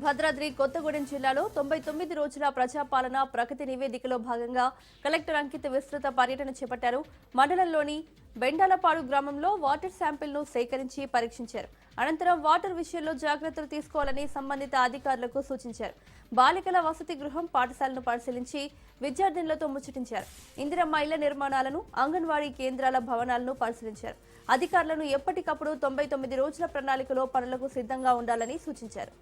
భద్రాద్రి కొత్తగూడెం జిల్లాలో 99 రోజుల ప్రజాపాలన ప్రగతి నివేదికలో భాగంగా కలెక్టర్ అంకిత్ విస్తృత పర్యటన చేపట్టారు. మండలంలోని బెండాలపాడు గ్రామంలో వాటర్ శాంపిల్ను సేకరించి పరీక్షించారు. అనంతరం వాటర్ విషయంలో జాగ్రత్తలు తీసుకోవాలని సంబంధిత అధికారులకు సూచించారు. బాలికల వసతి గృహం పాఠశాలను పరిశీలించి విద్యార్థినులతో ముచ్చటించారు. ఇందిరమ్మ ఇళ్ల నిర్మాణాలను, అంగన్వాడీ కేంద్రాల భవనాలను పరిశీలించారు. అధికారులను ఎప్పటికప్పుడు 99 రోజుల ప్రణాళికలో పనులకు సిద్ధంగా ఉండాలని సూచించారు.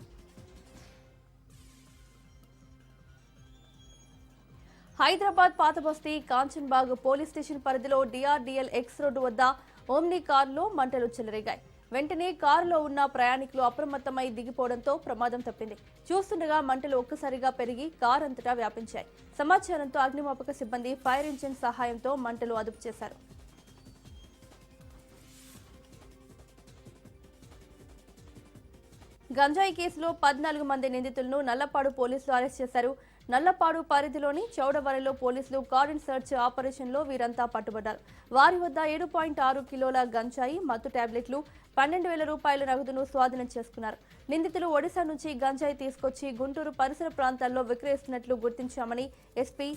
హైదరాబాద్ పాతబస్తీ కాంచన్బాగ్ పోలీస్ స్టేషన్ పరిధిలో డిఆర్డీఎల్ ఎక్స్ రోడ్డు వద్ద ఓమ్నీ కారులో మంటలు చెలరేగాయి. వెంటనే కారులో ఉన్న ప్రయాణికులు అప్రమత్తమై దిగిపోవడంతో ప్రమాదం తప్పింది. చూస్తుండగా మంటలు ఒక్కసారిగా పెరిగి కారు అంతటా వ్యాపించాయి. సమాచారంతో అగ్నిమాపక సిబ్బంది ఫైర్ ఇంజిన్ సహాయంతో మంటలు అదుపు చేశారు. గంజాయి కేసులో 14 మంది నిందితులను నల్లపాడు పోలీసులు అరెస్ట్ చేశారు. నల్లపాడు పరిధిలోని చౌడవరలో పోలీసులు కార్డన్ సెర్చ్ ఆపరేషన్లో వీరంతా పట్టుబడ్డారు. వారి వద్ద 7.6 కిలోల గంజాయి, మత్తు టాబ్లెట్లు, 12,000 రూపాయల నగదును స్వాధీనం చేసుకున్నారు. నిందితులు ఒడిశా నుంచి గంజాయి తీసుకొచ్చి గుంటూరు పరిసర ప్రాంతాల్లో విక్రయిస్తున్నట్లు గుర్తించామని ఎస్పీ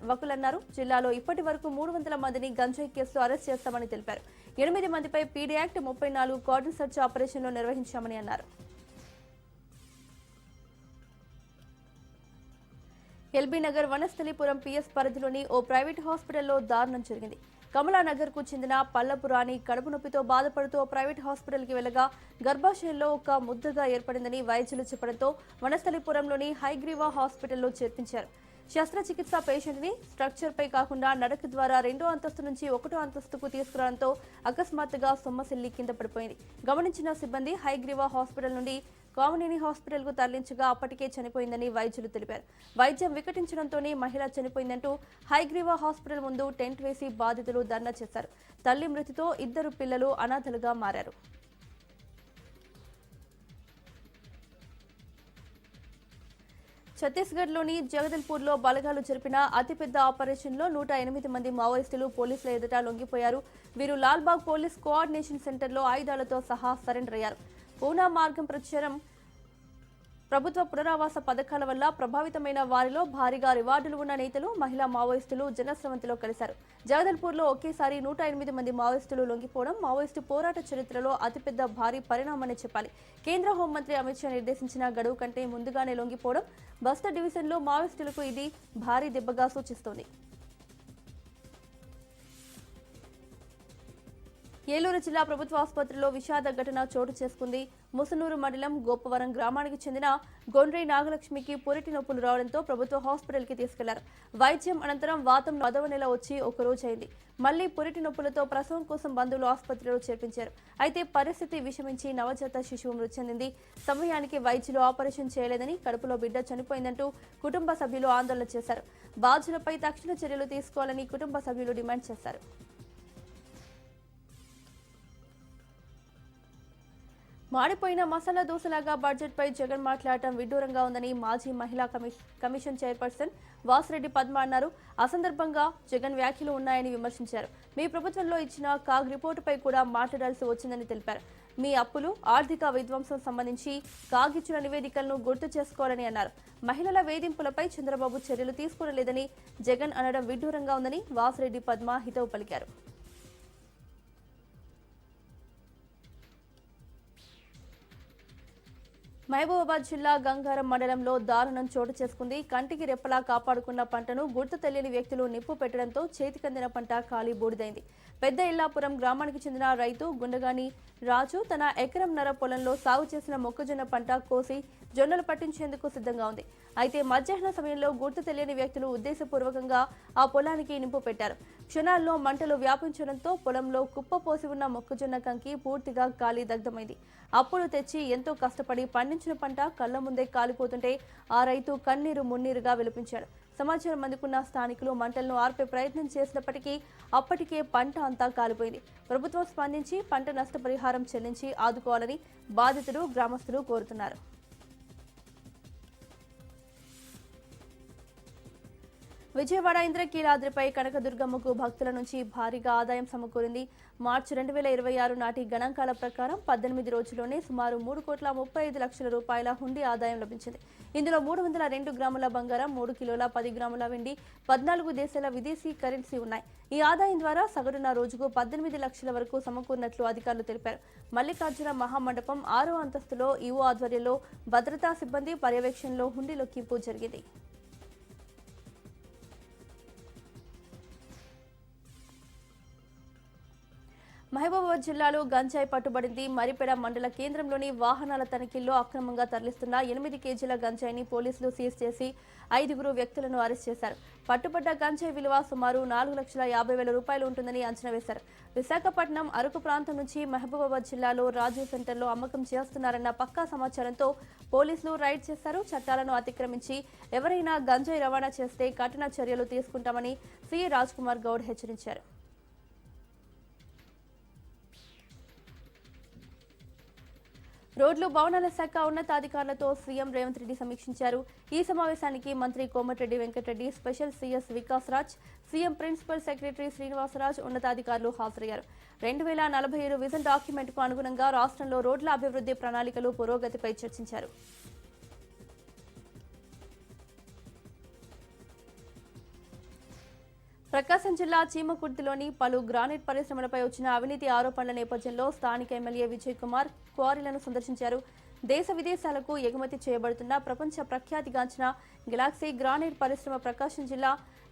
వకుల్ అన్నారు. జిల్లాలో ఇప్పటి వరకు 300 మందిని గంజాయి కేసులో అరెస్ట్ చేస్తామని తెలిపారు. 8 మందిపై పీడీ యాక్ట్ 34 కార్డన్ సెర్చ్ ఆపరేషన్లో నిర్వహించామని అన్నారు. ఎల్బీ నగర్ వనస్థలిపురం పిఎస్ పరిధిలోని ఓ ప్రైవేట్ హాస్పిటల్లో దారుణం జరిగింది. కమలానగర్ కు చెందిన పల్లపురాణి కడుపు నొప్పితో బాధపడుతూ ప్రైవేట్ హాస్పిటల్కి వెళ్లగా గర్భాశయంలో ఒక ముద్దగా ఏర్పడిందని వైద్యులు చెప్పడంతో వనస్థలిపురంలోని హైగ్రీవా హాస్పిటల్లో చేర్పించారు. శస్త్రచికిత్స పేషెంట్ ని స్ట్రక్చర్ పై కాకుండా నడక ద్వారా 2వ అంతస్తు నుంచి 1వ అంతస్తుకు తీసుకురావడంతో అకస్మాత్తుగా సొమ్మసిల్లి కింద పడిపోయింది. గమనించిన సిబ్బంది హైగ్రీవా హాస్పిటల్ నుండి కామినేని హాస్పిటల్ కు తరలించగా అప్పటికే చనిపోయిందని వైద్యులు తెలిపారు. వైద్యం వికటించడంతోనే మహిళ చనిపోయిందంటూ హైగ్రీవా హాస్పిటల్ ముందు టెంట్ వేసి బాధితులు ధర్నా చేశారు. తల్లి మృతితో 2 పిల్లలు అనాథలుగా మారారు. ఛత్తీస్గఢ్లోని జగదల్పూర్లో బలగాలు జరిపిన అతిపెద్ద ఆపరేషన్లో 108 మంది మావోయిస్టులు పోలీసుల ఎదుట లొంగిపోయారు. వీరు లాల్బాగ్ పోలీస్ కోఆర్డినేషన్ సెంటర్లో ఆయుధాలతో సహా సరెండర్ అయ్యారు. పూనా మార్గం ప్రచారం ప్రభుత్వ పునరావాస పథకాల వల్ల ప్రభావితమైన వారిలో భారీగా రివార్డులు ఉన్న నేతలు, మహిళా మావోయిస్టులు జనస్రవంతిలో కలిశారు. జగదల్పూర్లో ఒకేసారి 108 మంది మావోయిస్టులు లొంగిపోవడం మావోయిస్టు పోరాట చరిత్రలో అతిపెద్ద భారీ పరిణామని చెప్పాలి. కేంద్ర హోంమంత్రి అమిత్ షా నిర్దేశించిన గడువు కంటే ముందుగానే లొంగిపోవడం బస్తర్ డివిజన్లో మావోయిస్టులకు ఇది భారీ దెబ్బగా సూచిస్తోంది. ఏలూరు జిల్లా ప్రభుత్వ ఆసుపత్రిలో విషాద ఘటన చోటు చేసుకుంది. ముసనూరు మండలం గోపవరం గ్రామానికి చెందిన గొండ్రై నాగలక్ష్మికి పురిటి నొప్పులు రావడంతో ప్రభుత్వ హాస్పిటల్కి తీసుకెళ్లారు. వైద్యం అనంతరం వాతం 10వ నెల వచ్చి ఒక రోజు అయింది. మళ్లీ పురిటి నొప్పులతో ప్రసవం కోసం బంధువులు ఆసుపత్రిలో చేర్పించారు. అయితే పరిస్థితి విషమించి నవజాత శిశువు మృతి చెందింది. సమయానికి వైద్యులు ఆపరేషన్ చేయలేదని, కడుపులో బిడ్డ చనిపోయిందంటూ కుటుంబ సభ్యులు ఆందోళన చేశారు. బాధ్యులపై తక్షణ చర్యలు తీసుకోవాలని కుటుంబ సభ్యులు డిమాండ్ చేశారు. మాడిపోయిన మసాలా దోశలాగా బడ్జెట్ పై జగన్ మాట్లాడటం విడ్డూరంగా ఉందని మాజీ మహిళా కమిషన్ చైర్పర్సన్ వాసిరెడ్డి పద్మ అన్నారు. ఆ సందర్భంగా జగన్ వ్యాఖ్యలు ఉన్నాయని విమర్శించారు. మీ ప్రభుత్వంలో ఇచ్చిన కాగ్ రిపోర్టుపై కూడా మాట్లాడాల్సి వచ్చిందని తెలిపారు. మీ అప్పులు, ఆర్థిక విధ్వంసం సంబంధించి కాగ్ ఇచ్చిన నివేదికలను గుర్తు చేసుకోవాలని అన్నారు. మహిళల వేధింపులపై చంద్రబాబు చర్యలు తీసుకోలేదని జగన్ అనడం విడ్డూరంగా ఉందని వాసిరెడ్డి పద్మ హితవు పలికారు. మహబూబాబాద్ జిల్లా గంగారం మండలంలో దారుణం చోటు చేసుకుంది. కంటికి రెప్పలా కాపాడుకున్న పంటను గుర్తు తెలియని వ్యక్తులు నిప్పు పెట్టడంతో చేతికందిన పంట కాలి బూడిదైంది. పెద్ద ఇల్లాపురం గ్రామానికి చెందిన రైతు గుండగాని రాజు తన ఎకరంన్నర పొలంలో సాగు చేసిన మొక్కజొన్న పంట కోసి జొన్నలు పట్టించేందుకు సిద్ధంగా ఉంది. అయితే మధ్యాహ్న సమయంలో గుర్తు తెలియని వ్యక్తులు ఉద్దేశపూర్వకంగా ఆ పొలానికి నింపు పెట్టారు. క్షణాల్లో మంటలు వ్యాపించడంతో పొలంలో కుప్పపోసి ఉన్న మొక్కజొన్న కంకి పూర్తిగా కాలి దగ్ధమైంది. అప్పులు తెచ్చి ఎంతో కష్టపడి పండించిన పంట కళ్ల ముందే కాలిపోతుంటే ఆ రైతు కన్నీరు మున్నీరుగా విలపించాడు. సమాచారం అందుకున్న స్థానికులు మంటలను ఆర్పే ప్రయత్నం చేసినప్పటికీ అప్పటికే పంట అంతా కాలిపోయింది. ప్రభుత్వం స్పందించి పంట నష్టపరిహారం చెల్లించి ఆదుకోవాలని బాధితులు, గ్రామస్తులు కోరుతున్నారు. విజయవాడ ఇంద్రకీలాద్రిపై కనకదుర్గమ్మకు భక్తుల నుంచి భారీగా ఆదాయం సమకూరింది. మార్చి 2026 నాటి గణాంకాల ప్రకారం 18 రోజుల్లోనే సుమారు 3,35,00,000 రూపాయల హుండీ ఆదాయం లభించింది. ఇందులో 302 గ్రాముల బంగారం, 3 కిలోల 10 గ్రాముల వెండి, 14 దేశాల విదేశీ కరెన్సీ ఉన్నాయి. ఈ ఆదాయం ద్వారా సగటున రోజుకు 18 లక్షల వరకు సమకూరినట్లు అధికారులు తెలిపారు. మల్లికార్జున మహామండపం 6వ అంతస్తులో ఈవో ఆధ్వర్యంలో భద్రతా సిబ్బంది పర్యవేక్షణలో హుండీ లెక్కింపు జరిగింది. మహబూబాబాద్ జిల్లాలో గంజాయి పట్టుబడింది. మరిపెడ మండల కేంద్రంలోని వాహనాల తనిఖీల్లో అక్రమంగా తరలిస్తున్న 8 కేజీల గంజాయిని పోలీసులు సీజ్ చేసి 5 వ్యక్తులను అరెస్ట్ చేశారు. పట్టుబడ్డ గంజాయి విలువ సుమారు 4,50,000 రూపాయలు ఉంటుందని అంచనా వేశారు. విశాఖపట్నం, అరకు ప్రాంతం నుంచి మహబూబాబాద్ జిల్లాలో రాజు సెంటర్లో అమ్మకం చేస్తున్నారన్న పక్కా సమాచారంతో పోలీసులు రైడ్ చేశారు. చట్టాలను అతిక్రమించి ఎవరైనా గంజాయి రవాణా చేస్తే కఠిన చర్యలు తీసుకుంటామని సిఐ రాజ్ కుమార్ గౌడ్ హెచ్చరించారు. రోడ్లు, భవనాల శాఖ ఉన్నతాధికారులతో సీఎం రేవంత్ రెడ్డి సమీక్షించారు. ఈ సమావేశానికి మంత్రి Komatireddy Venkatreddy, special CS Vikas Raj, CM principal secretary Srinivasraj ఉన్నతాధికారులు హాజరయ్యారు. 2047 విజన్ డాక్యుమెంట్కు అనుగుణంగా రాష్ట్రంలో రోడ్ల అభివృద్ధి ప్రణాళికలు పురోగతిపై చర్చించారు. ప్రకాశం జిల్లా చీమకుర్తిలోని పలు గ్రానైట్ పరిశ్రమలపై వచ్చిన అవినీతి ఆరోపణల నేపథ్యంలో స్థానిక ఎమ్మెల్యే విజయ్ కుమార్ క్వారీలను సందర్శించారు. దేశ విదేశాలకు ఎగుమతి చేయబడుతున్న ప్రపంచ ప్రఖ్యాతిగాంచిన గెలాక్సీ గ్రానైట్ పరిశ్రమ ప్రకాశం జిల్లా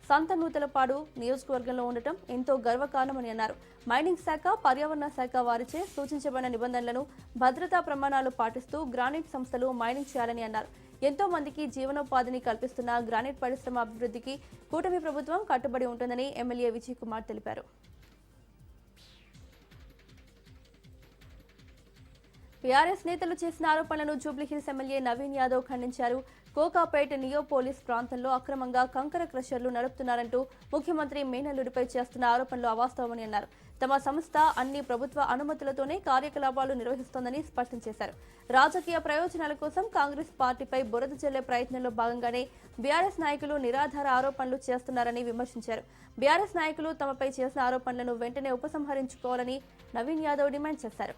సంతనూతలపాడు నియోజకవర్గంలో ఉండటం ఎంతో గర్వకారణమని అన్నారు. మైనింగ్ శాఖ, పర్యావరణ శాఖ వారిచే సూచించబడిన నిబంధనలను, భద్రతా ప్రమాణాలు పాటిస్తూ గ్రానైట్ సంస్థలు మైనింగ్ చేయాలని అన్నారు. ఎంతో మందికి జీవనోపాధిని కల్పిస్తున్న గ్రానైట్ పరిశ్రమ అభివృద్ధికి కూటమి ప్రభుత్వం కట్టుబడి ఉంటుందని ఎమ్మెల్యే విజయ్ కుమార్ తెలిపారు. బీఆర్ఎస్ నేతలు చేసిన ఆరోపణలను జూబ్లీహిల్స్ ఎమ్మెల్యే నవీన్ యాదవ్ ఖండించారు. కోకాపేట్ నియోపోలిస్ ప్రాంతంలో అక్రమంగా కంకర క్రషర్లు నడుపుతున్నారంటూ ముఖ్యమంత్రి మేనల్లుడిపై చేస్తున్న ఆరోపణలు అవాస్తవమని అన్నారు. తమ సంస్థ అన్ని ప్రభుత్వ అనుమతులతోనే కార్యకలాపాలు నిర్వహిస్తోందని స్పష్టం చేశారు. రాజకీయ ప్రయోజనాల కోసం కాంగ్రెస్ పార్టీపై బురద జల్లే ప్రయత్నంలో భాగంగానే బీఆర్ఎస్ నాయకులు నిరాధార ఆరోపణలు చేస్తున్నారని విమర్శించారు. బీఆర్ఎస్ నాయకులు తమపై చేసిన ఆరోపణలను వెంటనే ఉపసంహరించుకోవాలని నవీన్ యాదవ్ డిమాండ్ చేశారు.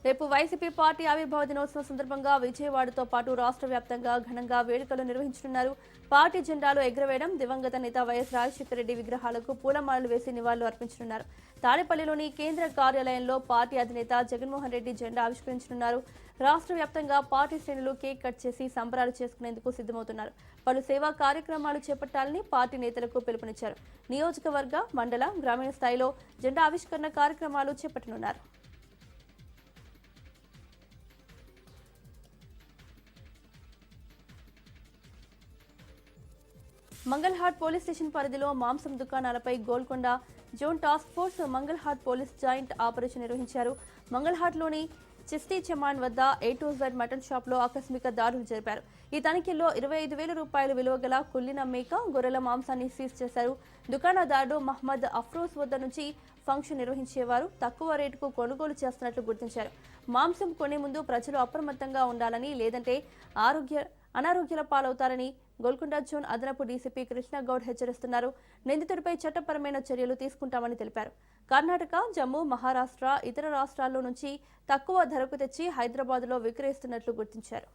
రేపు వైసీపీ పార్టీ ఆవిర్భావ దినోత్సవం సందర్భంగా విజయవాడతో పాటు రాష్ట్ర వ్యాప్తంగా ఘనంగా వేడుకలు నిర్వహించనున్నారు. పార్టీ జెండాలు ఎగురవేయడం, దివంగత నేత వైఎస్ రాజశేఖర రెడ్డి విగ్రహాలకు పూలమాలలు వేసి నివాళులు అర్పించనున్నారు. తాడేపల్లిలోని కేంద్ర కార్యాలయంలో పార్టీ అధినేత జగన్మోహన్ రెడ్డి జెండా ఆవిష్కరించనున్నారు. రాష్ట్ర వ్యాప్తంగా పార్టీ శ్రేణులు కేక్ కట్ చేసి సంబరాలు చేసుకునేందుకు సిద్ధమవుతున్నారు. పలు సేవా కార్యక్రమాలు చేపట్టాలని పార్టీ నేతలకు పిలుపునిచ్చారు. నియోజకవర్గ, మండల, గ్రామీణ స్థాయిలో జెండా ఆవిష్కరణ కార్యక్రమాలు చేపట్టనున్నారు. మంగళహాట్ పోలీస్ స్టేషన్ పరిధిలో మాంసం దుకాణాలపై Golconda zone task force Mangalhat police joint operation నిర్వహించారు. మంగళహాట్లోని చిస్తీ చమాన్ వద్ద A to Z మటన్ షాప్లో ఆకస్మిక దాడులు జరిపారు. ఈ తనిఖీల్లో 25,000 రూపాయల విలువ గల కుళ్ళిన మేక, గొర్రెల మాంసాన్ని సీజ్ చేశారు. దుకాణదారుడు మహ్మద్ అఫ్రోజ్ వద్ద నుంచి ఫంక్షన్ నిర్వహించేవారు తక్కువ రేటుకు కొనుగోలు చేస్తున్నట్లు గుర్తించారు. మాంసం కొనే ముందు ప్రజలు అప్రమత్తంగా ఉండాలని, లేదంటే అనారోగ్యాల పాలవుతారని గోల్కొండ జోన్ అదనపు డీసీపీ కృష్ణగౌడ్ హెచ్చరిస్తున్నారు. నిందితుడిపై చట్టపరమైన చర్యలు తీసుకుంటామని తెలిపారు. కర్ణాటక, జమ్మూ, మహారాష్ట్ర, ఇతర రాష్ట్రాల్లో నుంచి తక్కువ ధరకు తెచ్చి హైదరాబాద్లో విక్రయిస్తున్నట్లు గుర్తించారు.